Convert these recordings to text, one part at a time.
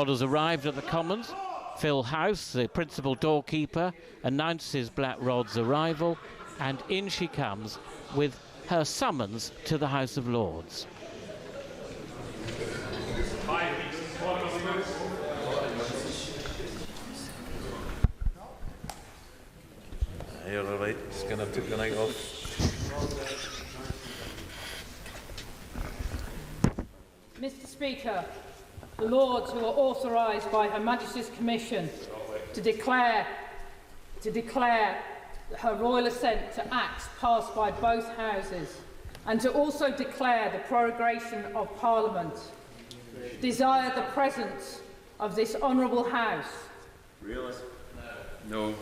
Rod has arrived at the Commons. Phil House, the principal doorkeeper, announces Black Rod's arrival, and in she comes with her summons to the House of Lords. You're all right, just going to take the night off. Mr. Speaker, the Lords who are authorised by Her Majesty's Commission to declare her royal assent to acts passed by both Houses and to also declare the prorogation of Parliament, desire the presence of this honourable House. Really? No.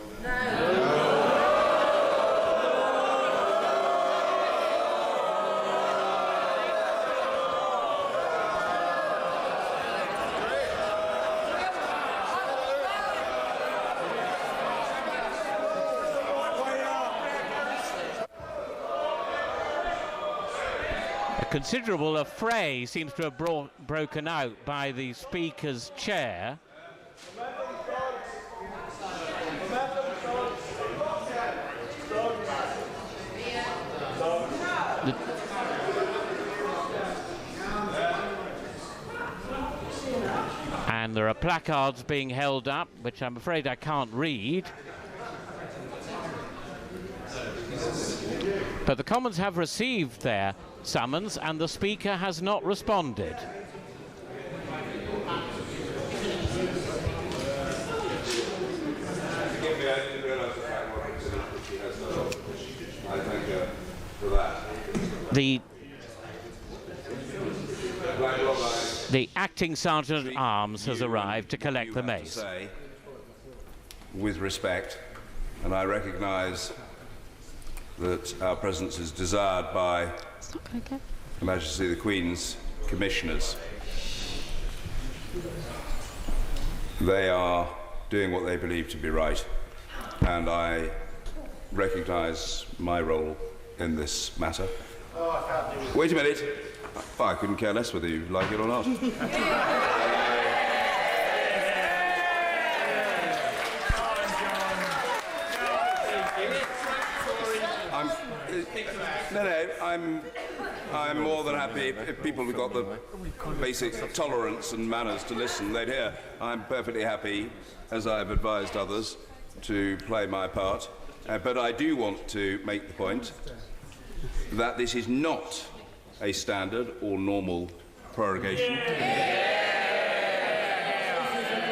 A considerable affray seems to have broken out by the Speaker's chair. And there are placards being held up, which I'm afraid I can't read. But the Commons have received their summons, and the Speaker has not responded. The acting Sergeant at Arms has arrived to collect the mace. Say, with respect, and I recognise that our presence is desired by Her Majesty the Queen's Commissioners. They are doing what they believe to be right, and I recognise my role in this matter. Wait a minute. Oh, I couldn't care less whether you like it or not. I'm more than happy if people have got the basic tolerance and manners to listen, they'd hear. I'm perfectly happy, as I've advised others, to play my part. But I do want to make the point that this is not a standard or normal prorogation.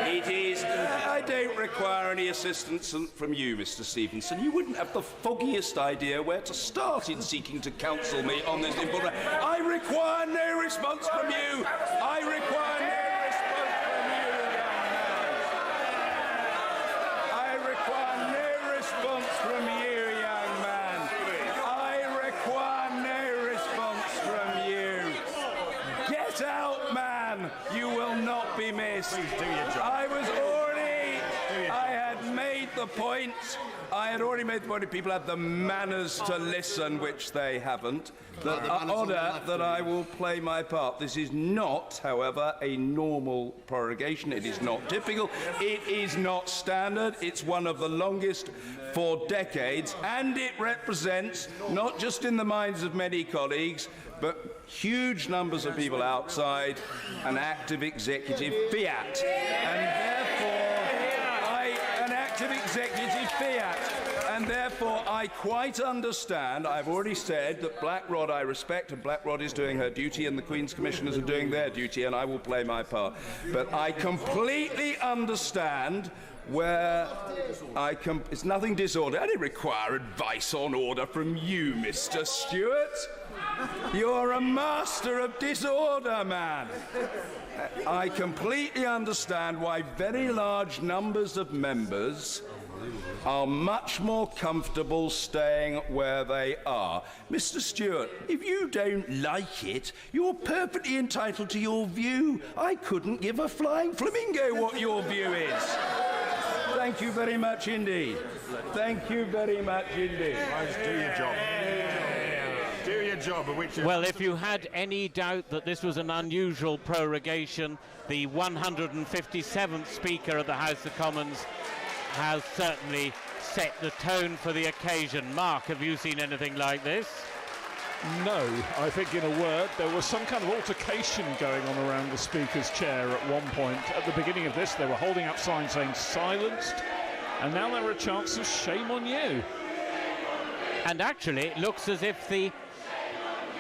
It is. I don't require any assistance from you, Mr. Stevenson. You wouldn't have the foggiest idea where to start in seeking to counsel me on this important. I require no response from you. I require no response from you, young man. I require no response from you, young man. I require no response from you. Get out, man. You will not be missed. Please do your job. I had made the point. I had already made the point that people have the manners to listen, which they haven't. That I will play my part. This is not, however, a normal prorogation. It is not typical. It is not standard. It's one of the longest for decades, and it represents, not just in the minds of many colleagues, but huge numbers of people outside, an active executive fiat. And therefore, I quite understand. I've already said that Black Rod I respect, and Black Rod is doing her duty, and the Queen's Commissioners are doing their duty, and I will play my part. But I completely understand where it's nothing disorderly. I don't require advice on order from you, Mr. Stewart. You're a master of disorder, man. I completely understand why very large numbers of members are much more comfortable staying where they are. Mr. Stewart, if you don't like it, you're perfectly entitled to your view. I couldn't give a flying flamingo what your view is. Thank you very much indeed. Thank you very much indeed. Guys, do your job. Do your job, which. Well, if you had any doubt that this was an unusual prorogation, the 157th Speaker of the House of Commons has certainly set the tone for the occasion. Mark, have you seen anything like this? No, I think in a word, there was some kind of altercation going on around the Speaker's chair at one point. At the beginning of this, they were holding up signs saying silenced, and now there are chants of shame on you. And actually, it looks as if the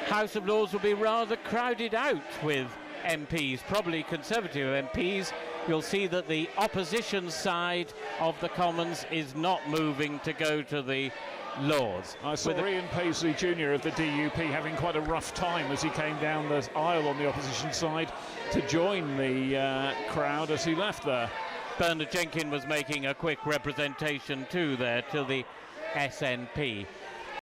House of Lords will be rather crowded out with MPs, probably Conservative MPs. You'll see that the opposition side of the Commons is not moving to go to the Lords. I saw Ian Paisley Jr. of the DUP having quite a rough time as he came down the aisle on the opposition side to join the crowd as he left there. Bernard Jenkin was making a quick representation too there to the SNP.